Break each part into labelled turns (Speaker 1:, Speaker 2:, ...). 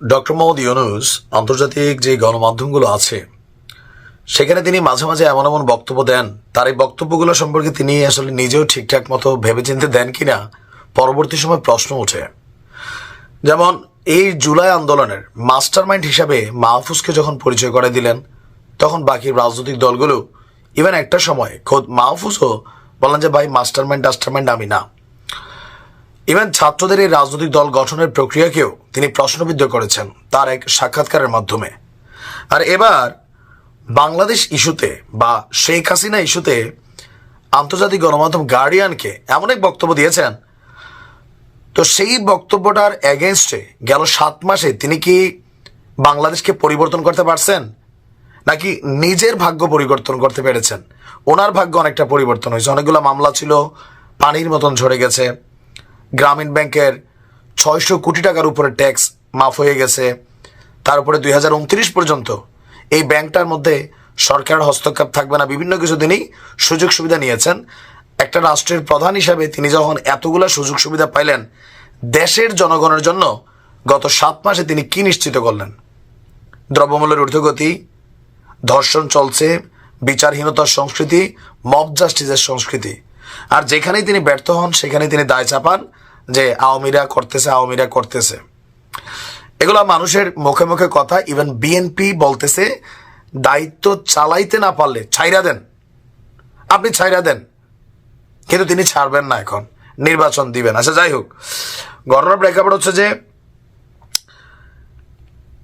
Speaker 1: Doctor Mohammad Yunus আন্তর্জাতিক যে গণমাধ্যমগুলো আছে সেখানে তিনি মাঝে মাঝে এমন এমন বক্তব্য দেন, তার এই বক্তব্যগুলো সম্পর্কে তিনি আসলে নিজেও ঠিকঠাক মতো ভেবেচিন্তে দেন কিনা পরবর্তী সময় প্রশ্ন ওঠে। যেমন এই জুলাই আন্দোলনের মাস্টারমাইন্ড হিসাবে মাহফুজকে যখন পরিচয় করে দিলেন, তখন বাকি রাজনৈতিক দলগুলো ইভেন একটা সময় খোদ মাহফুজও বললেন যে ভাই মাস্টারমাইন্ড আমি না। ইভেন ছাত্রদের এই রাজনৈতিক দল গঠনের প্রক্রিয়াকেও তিনি প্রশ্নবিদ্ধ করেছেন তার এক সাক্ষাৎকারের মাধ্যমে। আর এবার বাংলাদেশ ইস্যুতে বা শেখ হাসিনা ইস্যুতে আন্তর্জাতিক গণমাধ্যম গার্ডিয়ানকে এমন এক বক্তব্য দিয়েছেন, তো সেই বক্তব্যটার এগেনস্টে গেল 7 মাসে তিনি কি বাংলাদেশকে পরিবর্তন করতে পারছেন, নাকি নিজের ভাগ্য পরিবর্তন করতে পেরেছেন? ওনার ভাগ্য অনেকটা পরিবর্তন হয়েছে, অনেকগুলো মামলা ছিল পানির মতন ঝরে গেছে, গ্রামীণ ব্যাংকের 600 কোটি টাকার উপরে ট্যাক্স মাফ হয়ে গেছে, তার উপরে 2029 পর্যন্ত এই ব্যাংকটার মধ্যে সরকারের হস্তক্ষেপ থাকবে না, বিভিন্ন কিছু তিনি সুযোগ সুবিধা নিয়েছেন। একটা রাষ্ট্রের প্রধান হিসাবে তিনি যখন এতগুলো সুযোগ সুবিধা পাইলেন, দেশের জনগণের জন্য গত 7 মাসে তিনি কি নিশ্চিত করলেন? দ্রব্যমূল্যের ঊর্ধ্বগতি, ধর্ষণ চলছে, বিচারহীনতার সংস্কৃতি, মব জাস্টিসের সংস্কৃতি। আর যেখানেই তিনি ব্যর্থ হন সেখানে তিনি দায় চাপান যে আওয়ামীরা করতেছে। এগুলা মানুষের মুখে মুখে কথা। ইভেন বিএনপি বলতেছে দায়িত্ব চালাইতে না পারলে ছাইরা দেন, আপনি ছাইরা দেন, কিন্তু তিনি ছাড়বেন না, এখন নির্বাচন দিবেন। আচ্ছা যাই হোক, ঘটনার প্রেক্ষাপট হচ্ছে যে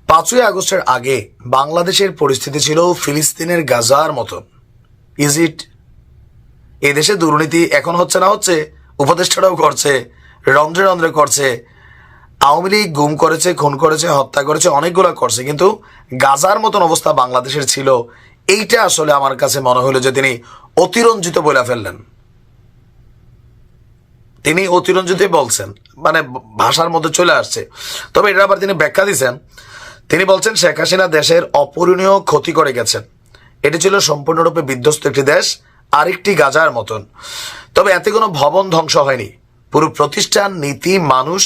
Speaker 1: 5ই আগস্টের আগে বাংলাদেশের পরিস্থিতি ছিল ফিলিস্তিনের গাজার মতন। Is it? এদেশে দুর্নীতি এখন হচ্ছে না হচ্ছে, উপদেষ্টারাও করছে, রন্ধ্রে রন্ধ্রে করছে, আওয়ামী লীগ গুম করেছে, খুন করেছে, হত্যা করেছে, অনেকগুলো করছে, কিন্তু গাজার মতন অবস্থা বাংলাদেশের ছিল। এইটা আসলে আমার কাছে মনে হলো যে তিনি অতিরঞ্জিত বলে ফেললেন। তিনি অতিরঞ্জিত বলছেন, মানে ভাষার মধ্যে চলে আসছে। তবে এটা আবার তিনি ব্যাখ্যা দিচ্ছেন, তিনি বলছেন শেখ হাসিনা দেশের অপূরণীয় ক্ষতি করে গেছেন, এটি ছিল সম্পূর্ণরূপে বিধ্বস্ত একটি দেশ, আরেকটি গাজার মতন। তবে এতে কোনো ভবন ধ্বংস হয়নি, পুরো প্রতিষ্ঠান, নীতি, মানুষ,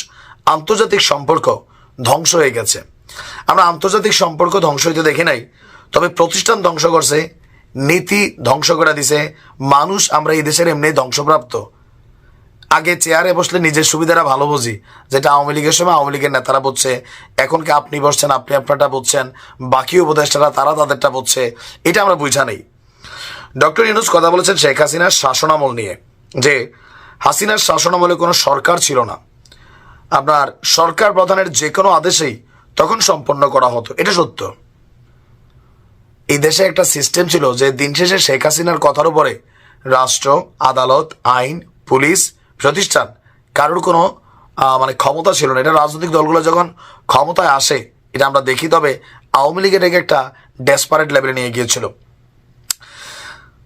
Speaker 1: আন্তর্জাতিক সম্পর্ক ধ্বংস হয়ে গেছে। আমরা আন্তর্জাতিক সম্পর্ক ধ্বংস হইতে দেখি নাই, তবে প্রতিষ্ঠান ধ্বংস করছে, নীতি ধ্বংস করে দিছে, মানুষ আমরা এই দেশের এমনি ধ্বংসপ্রাপ্ত। আগে চেয়ারে বসলে নিজের সুবিধাটা ভালো বুঝি, যেটা আওয়ামী লীগের সময় আওয়ামী লীগের নেতারা বুঝছে, এখন কি আপনি বসছেন, আপনি আপনারটা বুঝছেন, বাকি উপদেষ্টারা তারা তাদেরটা বুঝছে, এটা আমরা বুঝা নেই। ডক্টর ইউনূস কথা বলেছেন শেখ হাসিনার শাসনামল নিয়ে, যে হাসিনার শাসনামলে কোনো সরকার ছিল না, আপনার সরকার প্রধানের যে কোনো আদেশেই তখন সম্পন্ন করা হতো। এটা সত্য। এই দেশে একটা সিস্টেম ছিল যে দিন শেষে শেখ হাসিনার কথার উপরে রাষ্ট্র, আদালত, আইন, পুলিশ, প্রতিষ্ঠান কারোর কোনো মানে ক্ষমতা ছিল না। এটা রাজনৈতিক দলগুলো যখন ক্ষমতায় আসে এটা আমরা দেখি। তবে আওয়ামী লীগ এটাকে একটা ডেসপারেট লেভেলে নিয়ে গিয়েছিল।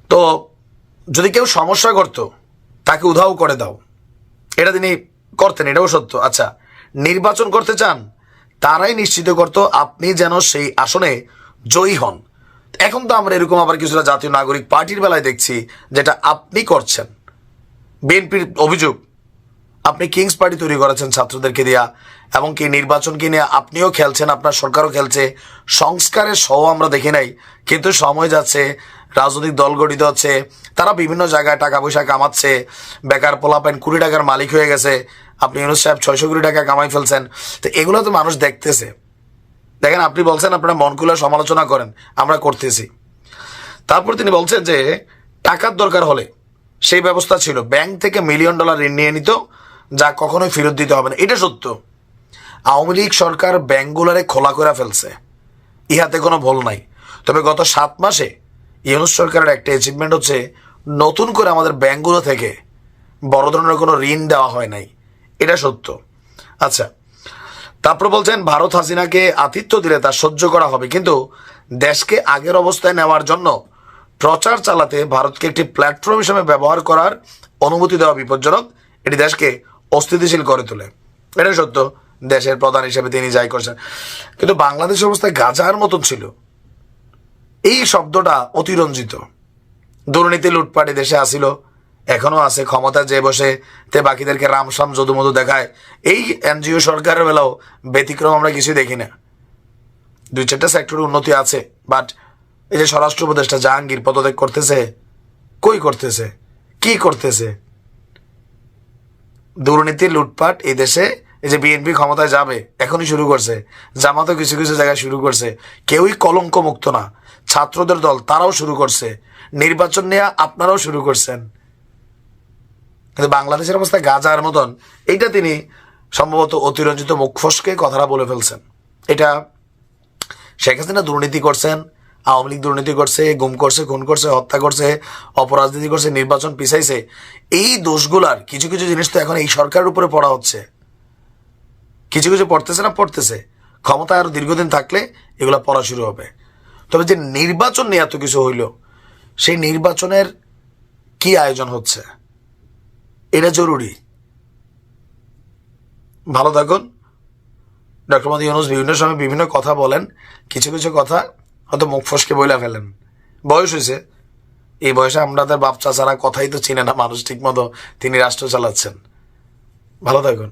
Speaker 1: তো যদি কেউ সমস্যা করত তাকে উধাও করে দাও, এটা তিনি করতেন, এটাও সত্য। আচ্ছা, নির্বাচন করতে চান, তারাই নিশ্চিত করত আপনি যেন সেই আসনে জয়ী হন। এখন তো আমরা এরকম আবার কিছুটা জাতীয় নাগরিক পার্টির বেলায় দেখছি যেটা আপনি করছেন। বিএনপির অভিযোগ আপনি কিংস পার্টি তৈরি করেছেন ছাত্রদেরকে দিয়া, এমনকি নির্বাচনকে নিয়ে আপনিও খেলছেন, আপনার সরকারও খেলছে। সংস্কারের সহ আমরা দেখি নাই, কিন্তু সময় যাচ্ছে, রাজনৈতিক দল গঠিত হচ্ছে, তারা বিভিন্ন জায়গায় টাকা পয়সা কামাচ্ছে, বেকার পোলাপাইন 20 টাকার মালিক হয়ে গেছে, আপনি ইউনূস সাহেব 600 কোটি টাকা কামাই ফেলছেন। তো এগুলো তো মানুষ দেখতেছে। দেখেন, আপনি বলছেন আপনারা মন খুলে সমালোচনা করেন, আমরা করতেছি। তারপর তিনি বলছেন যে টাকার দরকার হলে সেই ব্যবস্থা ছিল, ব্যাংক থেকে $1 মিলিয়ন ঋণ নিয়ে নিত, যা কখনোই ফেরত দিতে হবে না। এটা সত্য। আওয়ামী লীগ সরকার ব্যাংকগুলোরে খোলা করে ফেলছে, ইহাতে কোনো ভুল নাই। তবে গত 7 মাসে ইউনূস সরকারের একটা অ্যাচিভমেন্ট হচ্ছে নতুন করে আমাদের ব্যাংকগুলো থেকে বড় ধরনের কোনো ঋণ দেওয়া হয় নাই। এটা সত্য। আচ্ছা, তারপর বলছেন ভারত হাসিনাকে আতিথ্য দিলে তা সহ্য করা হবে, কিন্তু দেশকে আগের অবস্থায় নেওয়ার জন্য প্রচার চালাতে ভারতকে একটি প্ল্যাটফর্ম হিসেবে ব্যবহার করার অনুমতি দেওয়া বিপজ্জনক, এটি দেশকে অস্থিতিশীল করে তোলে। এটা সত্য, দেশের প্রধান হিসেবে তিনি যাই করছেন। কিন্তু বাংলাদেশের অবস্থায় গাজার মতন ছিল, এই শব্দটা অতিরঞ্জিত। দুর্নীতি লুটপাটে দেশে আসিল, এখনো আছে, ক্ষমতা যে বসে তে বাকিদেরকে রামসাম যদুমধু দেখায়। এই এনজিও সরকারের বেলাও ব্যতিক্রম আমরা কিছু দেখি না। 2-4টা সেক্টরের উন্নতি আছে, বাট এই যে স্বরাষ্ট্র উপদেষ্টা জাহাঙ্গীর পদত্যাগ করতেছে, কই করতেছে, কি করতেছে? দুর্নীতি লুটপাট এই দেশে, এই যে বিএনপি ক্ষমতায় যাবে এখনই শুরু করছে, জামাতও কিছু কিছু জায়গায় শুরু করছে, কেউই কলঙ্ক মুক্ত না। ছাত্রদের দল তারাও শুরু করছে, নির্বাচন নিয়ে আপনারাও শুরু করছেন। কিন্তু বাংলাদেশের অবস্থা গাজার মতন, এইটা তিনি সম্ভবত অতিরঞ্জিত মুখ ফসকে কথাটা বলে ফেলছেন। এটা শেখ হাসিনা দুর্নীতি করছেন, আওয়ামী লীগ দুর্নীতি করছে, গুম করছে, খুন করছে, হত্যা করছে, অপরাজনীতি করছে, নির্বাচন পিছাইছে। এই দোষগুলার কিছু কিছু জিনিস তো এখন এই সরকারের উপরে পড়া হচ্ছে। কিছু কিছু পড়তেছে না, পড়তেছে। ক্ষমতা আরো দীর্ঘদিন থাকলে এগুলা পড়া শুরু হবে। তবে যে নির্বাচন নিয়ে এত কিছু হইল, সেই নির্বাচনের কি আয়োজন হচ্ছে এটা জরুরি। ভালো থাকুন। ডক্টর মোহাম্মদ ইউনূস বিভিন্ন সময় বিভিন্ন কথা বলেন, কিছু কিছু কথা হয়তো মুখ ফসকে বইলা ফেলেন। বয়স হয়েছে, এই বয়সে আমাদের বাপ চাচারা কথাই তো চিনে না মানুষ ঠিক মতো, তিনি রাষ্ট্র চালাচ্ছেন। ভালো থাকুন।